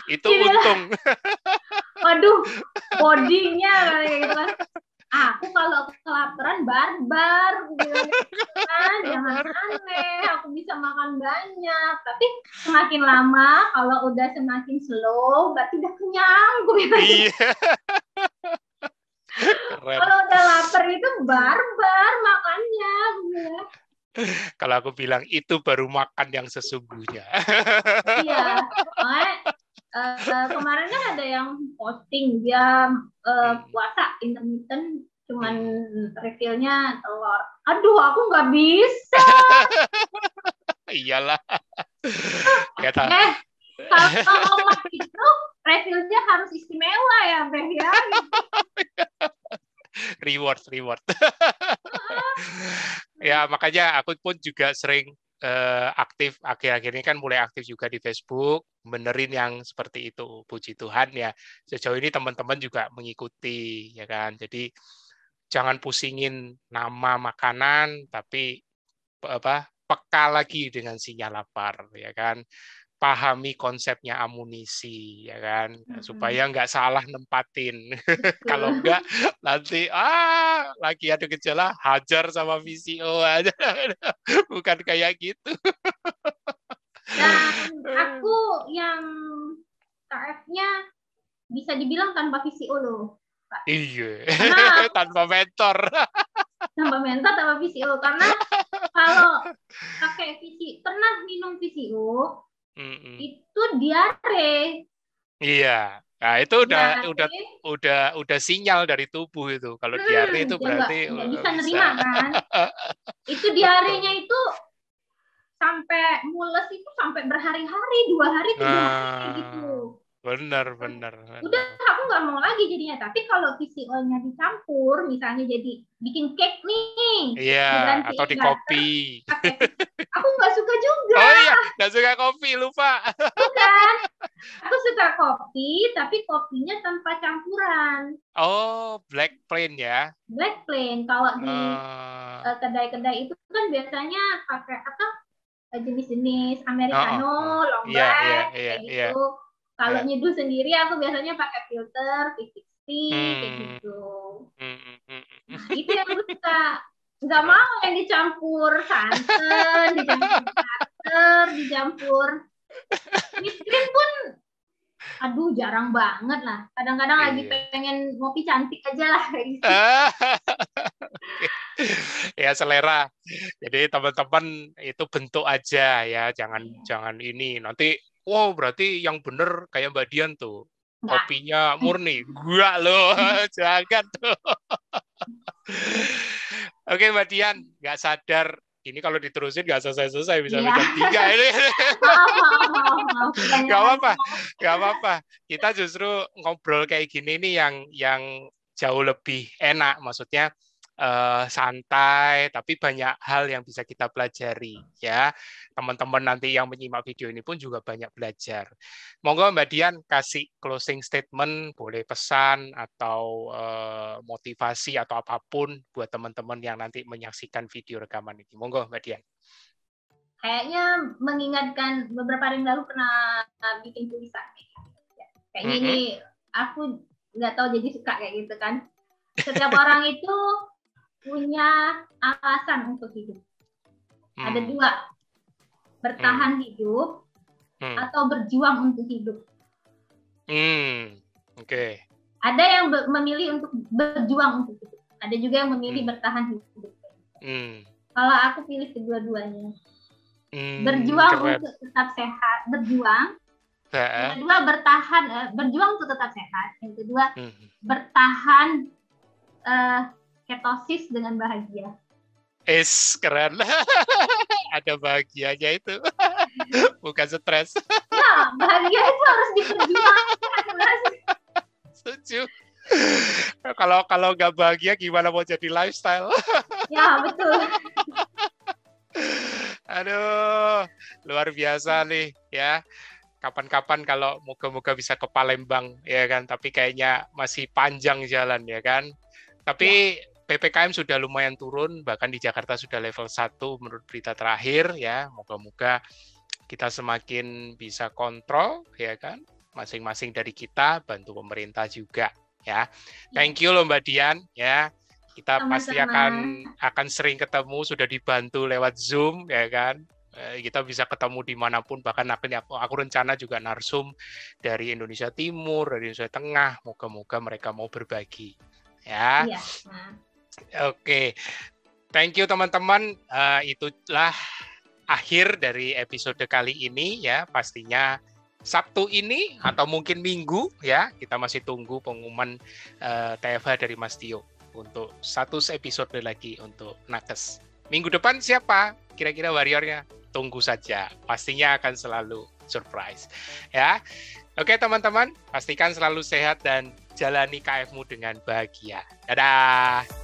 Itu untung. Waduh, bodinya kayak gitu kan. Aku kalau kelaparan barbar, kan jangan aneh, aku bisa makan banyak. Tapi semakin lama, kalau udah semakin slow, berarti udah kenyang. Iya. Kalau udah lapar itu barbar makannya. Kalau aku bilang itu baru makan yang sesungguhnya. Iya, kemarin kan ada yang posting dia puasa intermittent cuman refillnya telur. Aduh, aku nggak bisa. Iyalah. Kalau omak itu refillnya harus istimewa ya, Beh ya. Reward. Ya makanya aku pun juga sering aktif akhir-akhir ini kan mulai aktif juga di Facebook, benerin yang seperti itu. Puji Tuhan ya, sejauh ini teman-teman juga mengikuti ya kan. Jadi jangan pusingin nama makanan, tapi peka lagi dengan sinyal lapar ya kan. Pahami konsepnya amunisi ya kan, supaya nggak salah nempatin. Kalau nggak nanti lagi ada gejala hajar sama VCO aja. Bukan kayak gitu. Dan aku yang KF-nya bisa dibilang tanpa VCO loh. Iya. Tanpa mentor. Tanpa VCO, karena kalau pakai VCO, pernah minum VCO itu diare. Iya. Nah, itu udah sinyal dari tubuh itu. Kalau diare itu berarti nggak bisa nerima kan. Itu diarenya itu sampai mules itu sampai berhari-hari, 2 hari 3 hari gitu. Benar. Udah aku nggak mau lagi jadinya. Tapi kalau VCO-nya dicampur, misalnya jadi bikin cake nih, iya, atau di kopi. Aku nggak suka juga. Oh iya, nggak suka kopi, lupa. Bukan, aku suka kopi, tapi kopinya tanpa campuran. Oh, black plain ya? Black plain. Kalau di kedai-kedai itu kan biasanya pakai apa? Jenis-jenis americano, long black, kayak gitu. Kalau nyeduh sendiri aku biasanya pakai filter, V60, kayak gitu. Nah, itu yang suka. Nggak mau yang dicampur santan, dicampur butter, dicampur whipped cream pun Aduh, jarang banget lah. Kadang-kadang lagi pengen ngopi cantik aja lah. Ya selera. Jadi teman-teman itu bentuk aja ya, jangan ini. Nanti, wow berarti yang bener kayak Mbak Dian tuh. Kopinya murni. Gua loh, jangan tuh. Oke Mbak Dian, nggak sadar ini kalau diterusin nggak selesai-selesai bisa jam 3 ini. Nggak apa-apa. Kita justru ngobrol kayak gini nih yang jauh lebih enak, maksudnya santai, tapi banyak hal yang bisa kita pelajari ya. Teman-teman nanti yang menyimak video ini pun juga banyak belajar. Monggo Mbak Dian kasih closing statement, boleh pesan atau motivasi atau apapun buat teman-teman yang nanti menyaksikan video rekaman ini. Monggo Mbak Dian. Kayaknya mengingatkan beberapa hari yang lalu pernah bikin tulisan. Kayaknya ini aku nggak tahu jadi suka kayak gitu kan. Setiap orang itu punya alasan untuk hidup. Ada dua, bertahan hidup atau berjuang untuk hidup. Oke. Ada yang memilih untuk berjuang untuk hidup. Ada juga yang memilih bertahan hidup. Kalau aku pilih kedua-duanya. Berjuang untuk tetap sehat, berjuang. Yang kedua berjuang untuk tetap sehat. Yang kedua bertahan ketosis dengan bahagia. Keren. Ada bahagianya itu. Bukan stres. Ya, bahagia itu harus diperjuangkan. Setuju. Kalau nggak bahagia gimana mau jadi lifestyle? Ya, betul. Aduh, luar biasa nih ya. Kapan-kapan kalau moga-moga bisa ke Palembang ya kan, tapi kayaknya masih panjang jalan ya kan. Tapi PPKM sudah lumayan turun, bahkan di Jakarta sudah level 1 menurut berita terakhir ya. Moga-moga kita semakin bisa kontrol ya kan. Masing-masing dari kita bantu pemerintah juga ya. Thank you loh Mbak Dian ya. Kita pasti akan sering ketemu, sudah dibantu lewat Zoom ya kan. Kita bisa ketemu dimanapun, bahkan aku rencana juga narsum dari Indonesia Timur, dari Indonesia Tengah. Moga-moga mereka mau berbagi ya. Oke. Thank you teman-teman. Itulah akhir dari episode kali ini ya. Pastinya Sabtu ini atau mungkin Minggu ya, kita masih tunggu pengumuman TFH dari Mas Tio untuk 1 episode lagi untuk Nakes. Minggu depan siapa kira-kira warriornya? Tunggu saja, pastinya akan selalu surprise ya. Oke teman-teman, pastikan selalu sehat dan jalani KF-mu dengan bahagia. Dadah.